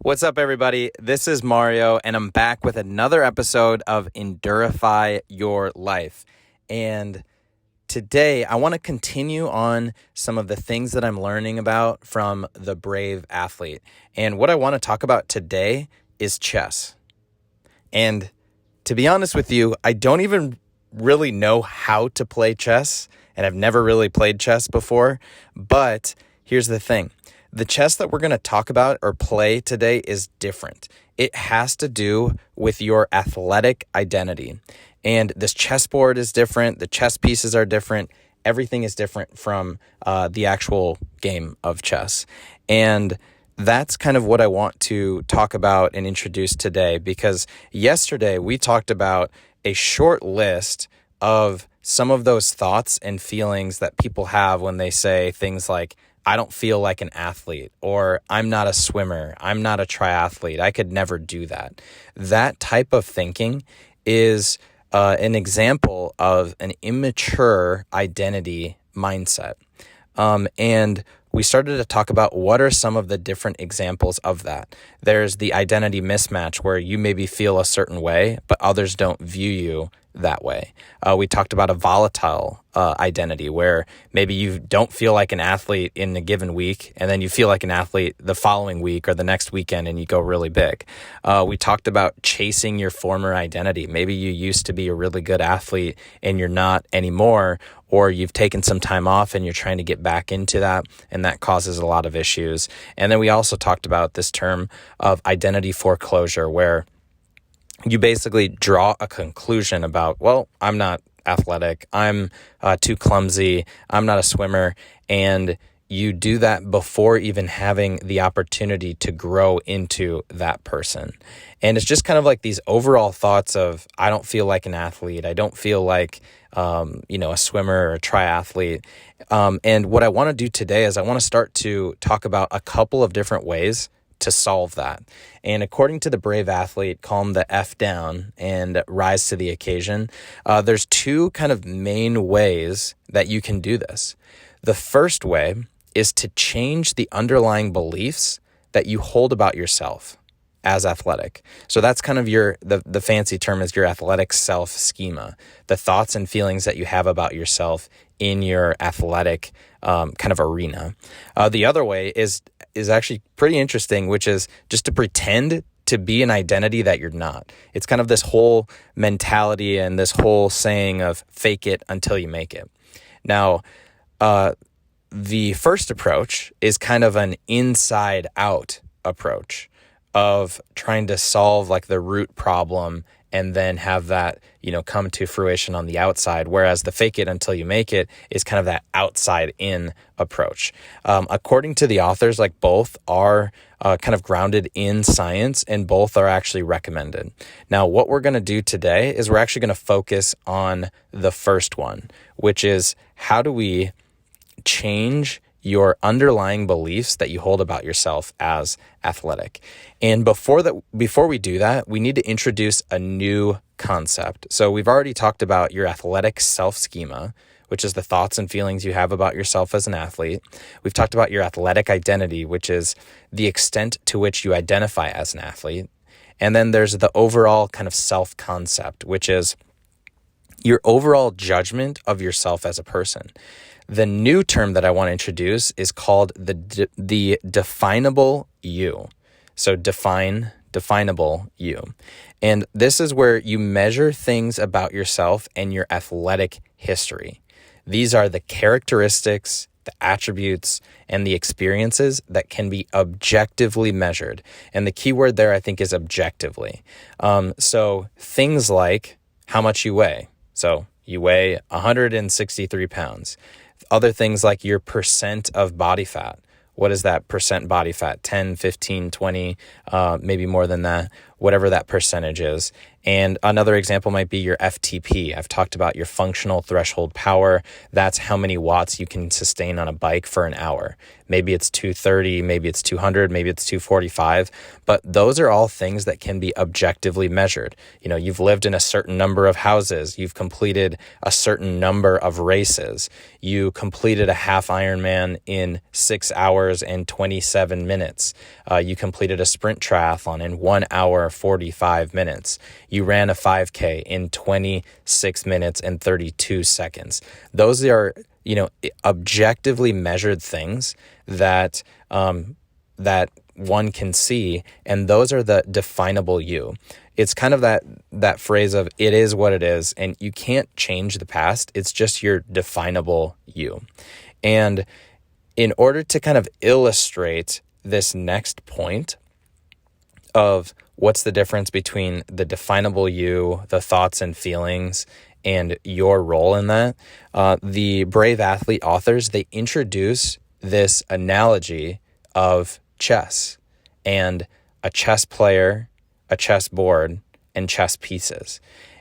What's up, everybody? This is Mario, and I'm back with another episode of Endurify Your Life. And today, I want to continue on some of the things that I'm learning about from the brave athlete. And what I want to talk about today is chess. And to be honest with you, I don't even really know how to play chess, and I've never really played chess before. But here's the thing. The chess that we're going to talk about or play today is different. It has to do with your athletic identity. And this chessboard is different. The chess pieces are different. Everything is different from the actual game of chess. And that's kind of what I want to talk about and introduce today, because yesterday we talked about a short list of some of those thoughts and feelings that people have when they say things like, I don't feel like an athlete, or I'm not a swimmer, I'm not a triathlete, I could never do that. That type of thinking is an example of an immature identity mindset. And we started to talk about what are some of the different examples of that. There's the identity mismatch where you maybe feel a certain way, but others don't view you that way. We talked about a volatile identity where maybe you don't feel like an athlete in a given week, and then you feel like an athlete the following week or the next weekend and you go really big. We talked about chasing your former identity. Maybe you used to be a really good athlete and you're not anymore, or you've taken some time off and you're trying to get back into that, and that causes a lot of issues. And then we also talked about this term of identity foreclosure, where you basically draw a conclusion about, well, I'm not athletic, I'm too clumsy, I'm not a swimmer, and you do that before even having the opportunity to grow into that person. And it's just kind of like these overall thoughts of, I don't feel like an athlete, I don't feel like a swimmer or a triathlete. And what I want to do today is I want to start to talk about a couple of different ways to solve that. And according to the brave athlete, calm the F down and rise to the occasion, there's two kind of main ways that you can do this. The first way is to change the underlying beliefs that you hold about yourself as athletic. So that's kind of the fancy term is your athletic self schema, the thoughts and feelings that you have about yourself in your athletic kind of arena. The other way is actually pretty interesting, which is just to pretend to be an identity that you're not. It's kind of this whole mentality and this whole saying of fake it until you make it. Now, the first approach is kind of an inside out approach of trying to solve like the root problem and then have that, come to fruition on the outside. Whereas the fake it until you make it is kind of that outside in approach. According to the authors, like both are kind of grounded in science and both are actually recommended. Now, what we're going to do today is we're actually going to focus on the first one, which is how do we change your underlying beliefs that you hold about yourself as athletic. And before we do that, we need to introduce a new concept. So we've already talked about your athletic self-schema, which is the thoughts and feelings you have about yourself as an athlete. We've talked about your athletic identity, which is the extent to which you identify as an athlete. And then there's the overall kind of self-concept, which is your overall judgment of yourself as a person. The new term that I want to introduce is called the definable you. So definable you. And this is where you measure things about yourself and your athletic history. These are the characteristics, the attributes, and the experiences that can be objectively measured. And the key word there, I think, is objectively. So things like how much you weigh. So you weigh 163 pounds. Other things like your percent of body fat. What is that percent body fat? 10, 15, 20, maybe more than that. whatever that percentage is. And another example might be your FTP. I've talked about your functional threshold power. That's how many watts you can sustain on a bike for an hour. Maybe it's 230, maybe it's 200, maybe it's 245. But those are all things that can be objectively measured. You know, you've lived in a certain number of houses. You've completed a certain number of races. You completed a half Ironman in 6 hours and 27 minutes. You completed a sprint triathlon in 1 hour, 45 minutes. You ran a 5K in 26 minutes and 32 seconds. Those are, you know, objectively measured things that that one can see, and those are the definable you. It's kind of that phrase of it is what it is, and you can't change the past. It's just your definable you. And in order to kind of illustrate this next point of what's the difference between the definable you, the thoughts and feelings, and your role in that, the Brave Athlete authors, they introduce this analogy of chess and a chess player, a chess board, and chess pieces.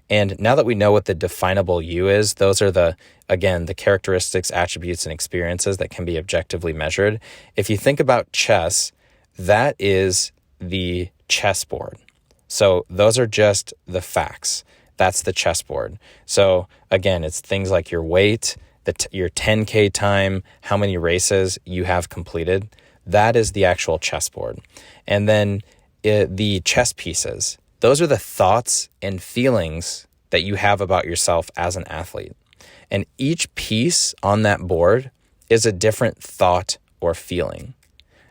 And now that we know what the definable you is, those are the characteristics, attributes, and experiences that can be objectively measured. If you think about chess, that is the chessboard. So those are just the facts. That's the chessboard. So again, it's things like your weight, your 10K time, how many races you have completed. That is the actual chessboard. And then the chess pieces, those are the thoughts and feelings that you have about yourself as an athlete. And each piece on that board is a different thought or feeling.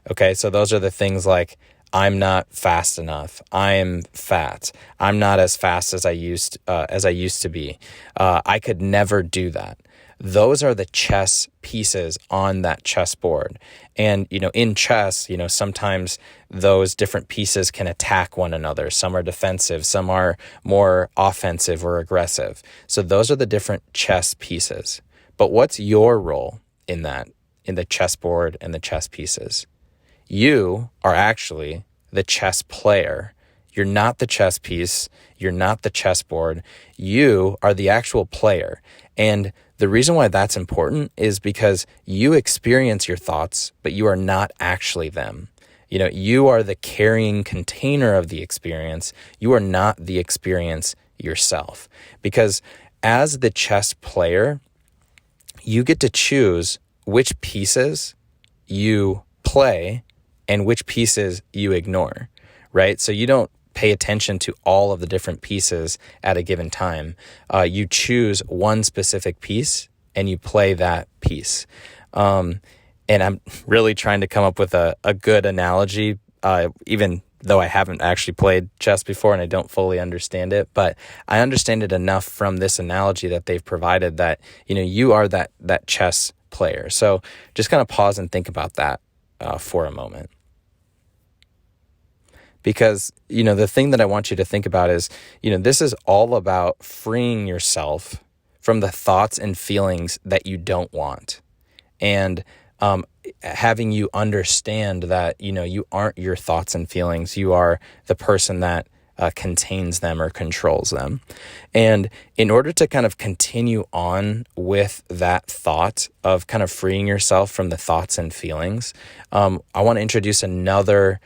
Okay, so those are the things like, I'm not fast enough. I'm fat. I'm not as fast as I used to be. I could never do that. Those are the chess pieces on that chessboard. And, you know, in chess, you know, sometimes those different pieces can attack one another. Some are defensive, some are more offensive or aggressive. So those are the different chess pieces. But what's your role in that, in the chessboard and the chess pieces? You are actually the chess player. You're not the chess piece. You're not the chessboard. You are the actual player. And the reason why that's important is because you experience your thoughts, but you are not actually them. You know, you are the carrying container of the experience. You are not the experience yourself. Because as the chess player, you get to choose which pieces you play and which pieces you ignore, right? So you don't pay attention to all of the different pieces at a given time. You choose one specific piece and you play that piece. And I'm really trying to come up with a good analogy, even though I haven't actually played chess before and I don't fully understand it, but I understand it enough from this analogy that they've provided that, you know, you are that chess player. So just kind of pause and think about that for a moment. Because, you know, the thing that I want you to think about is, you know, this is all about freeing yourself from the thoughts and feelings that you don't want. And having you understand that, you know, you aren't your thoughts and feelings. You are the person that contains them or controls them. And in order to kind of continue on with that thought of kind of freeing yourself from the thoughts and feelings, I want to introduce another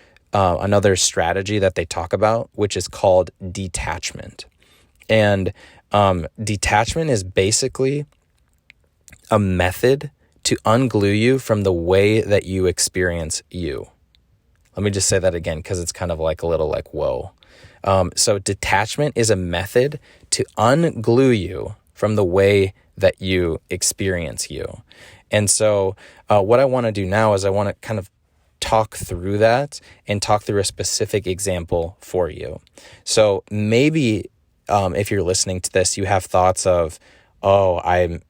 strategy that they talk about, which is called detachment. And detachment is basically a method to unglue you from the way that you experience you. Let me just say that again, because it's kind of like a little like, whoa. So detachment is a method to unglue you from the way that you experience you. And so what I want to do now is I want to kind of talk through that and talk through a specific example for you. So maybe if you're listening to this, you have thoughts of, oh, I'm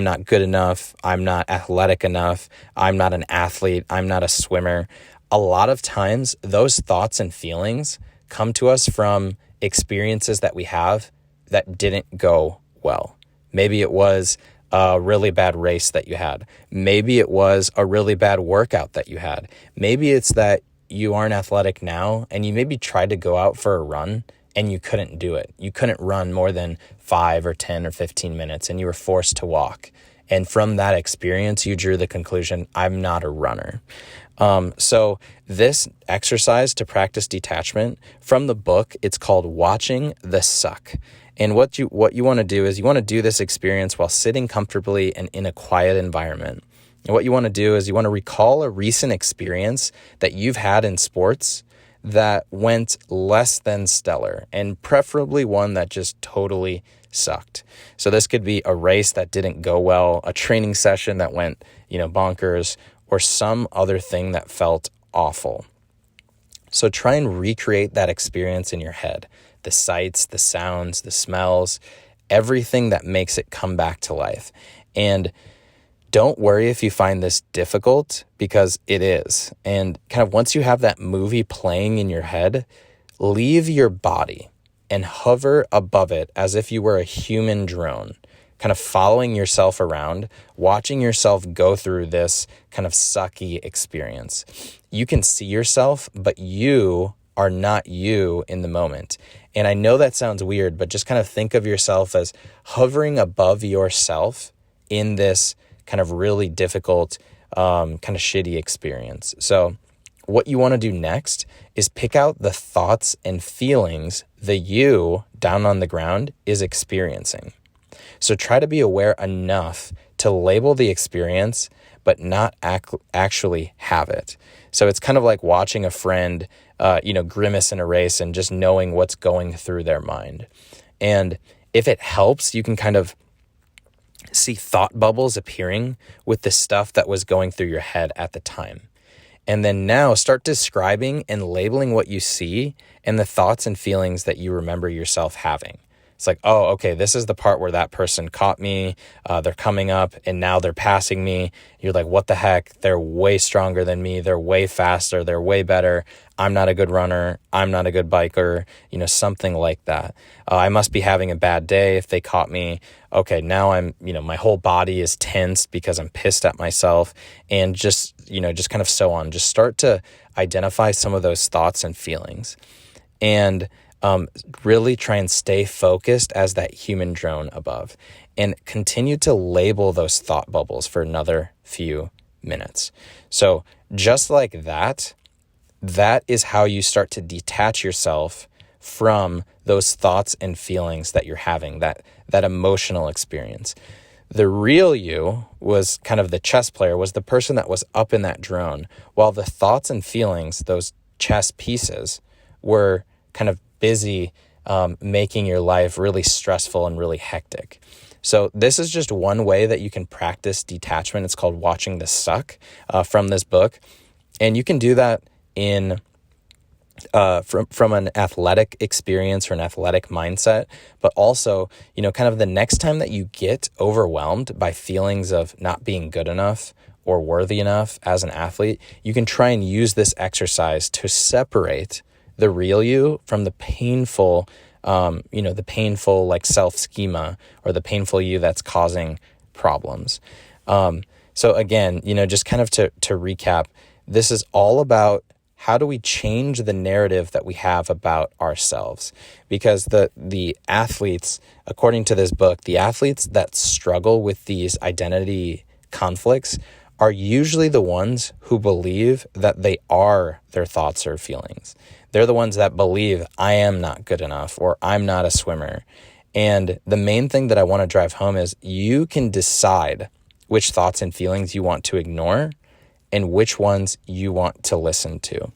not good enough. I'm not athletic enough. I'm not an athlete. I'm not a swimmer. A lot of times those thoughts and feelings come to us from experiences that we have that didn't go well. Maybe it was a really bad race that you had. Maybe it was a really bad workout that you had. Maybe it's that you aren't athletic now and you maybe tried to go out for a run and you couldn't do it. You couldn't run more than 5 or 10 or 15 minutes and you were forced to walk. And from that experience, you drew the conclusion, I'm not a runner. So this exercise to practice detachment from the book, it's called Watching the Suck. And what you want to do is you want to do this experience while sitting comfortably and in a quiet environment. And what you want to do is you want to recall a recent experience that you've had in sports that went less than stellar, and preferably one that just totally sucked. So this could be a race that didn't go well, a training session that went, bonkers, or some other thing that felt awful. So try and recreate that experience in your head. The sights, the sounds, the smells, everything that makes it come back to life. And don't worry if you find this difficult, because it is. And kind of once you have that movie playing in your head, leave your body and hover above it as if you were a human drone, kind of following yourself around, watching yourself go through this kind of sucky experience. You can see yourself, but you are not you in the moment. And I know that sounds weird, but just kind of think of yourself as hovering above yourself in this kind of really difficult, kind of shitty experience. So what you want to do next is pick out the thoughts and feelings the you down on the ground is experiencing. So try to be aware enough to label the experience, but not actually have it. So it's kind of like watching a friend, grimace in a race and just knowing what's going through their mind. And if it helps, you can kind of see thought bubbles appearing with the stuff that was going through your head at the time. And then now start describing and labeling what you see and the thoughts and feelings that you remember yourself having. It's like, oh, okay, this is the part where that person caught me. They're coming up and now they're passing me. You're like, what the heck? They're way stronger than me. They're way faster. They're way better. I'm not a good runner. I'm not a good biker, something like that. I must be having a bad day if they caught me. Okay, now I'm, my whole body is tensed because I'm pissed at myself, and just kind of so on. Just start to identify some of those thoughts and feelings, and really try and stay focused as that human drone above, and continue to label those thought bubbles for another few minutes. So just like that is how you start to detach yourself from those thoughts and feelings that you're having, that emotional experience. The real you was kind of the chess player, was the person that was up in that drone, while the thoughts and feelings, those chess pieces, were kind of busy making your life really stressful and really hectic. So this is just one way that you can practice detachment. It's called Watching the Suck from this book. And you can do that in from an athletic experience or an athletic mindset, but also, kind of the next time that you get overwhelmed by feelings of not being good enough or worthy enough as an athlete, you can try and use this exercise to separate the real you from the painful, the painful like self-schema or the painful you that's causing problems. So again, just kind of to recap, this is all about how do we change the narrative that we have about ourselves? Because the athletes, according to this book, the athletes that struggle with these identity conflicts are usually the ones who believe that they are their thoughts or feelings. They're the ones that believe I am not good enough or I'm not a swimmer. And the main thing that I want to drive home is you can decide which thoughts and feelings you want to ignore and which ones you want to listen to.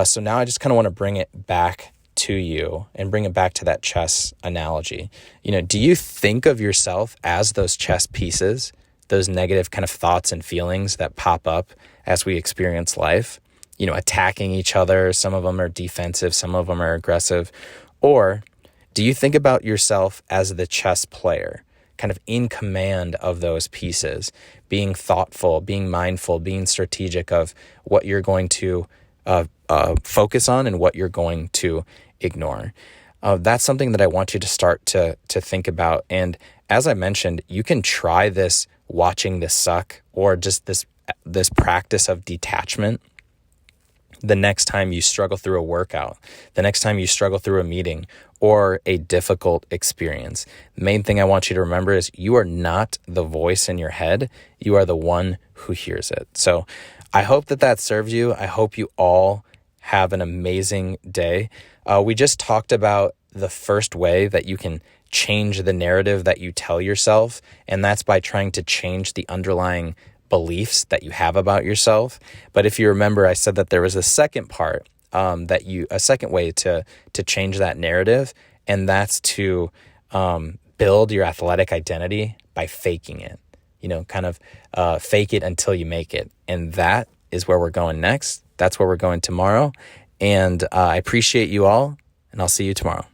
So now I just kind of want to bring it back to you and bring it back to that chess analogy. Do you think of yourself as those chess pieces, those negative kind of thoughts and feelings that pop up as we experience life? Attacking each other. Some of them are defensive, some of them are aggressive. Or do you think about yourself as the chess player, kind of in command of those pieces, being thoughtful, being mindful, being strategic of what you're going to focus on and what you're going to ignore? That's something that I want you to start to think about. And as I mentioned, you can try this Watching the Suck, or just this practice of detachment. the next time you struggle through a workout, the next time you struggle through a meeting or a difficult experience. The main thing I want you to remember is you are not the voice in your head. You are the one who hears it. So I hope that serves you. I hope you all have an amazing day. We just talked about the first way that you can change the narrative that you tell yourself, and that's by trying to change the underlying beliefs that you have about yourself. But if you remember, I said that there was a second part, a second way to change that narrative, and that's to build your athletic identity by faking it. Kind of fake it until you make it. And that is where we're going next. That's where we're going tomorrow. And I appreciate you all, and I'll see you tomorrow.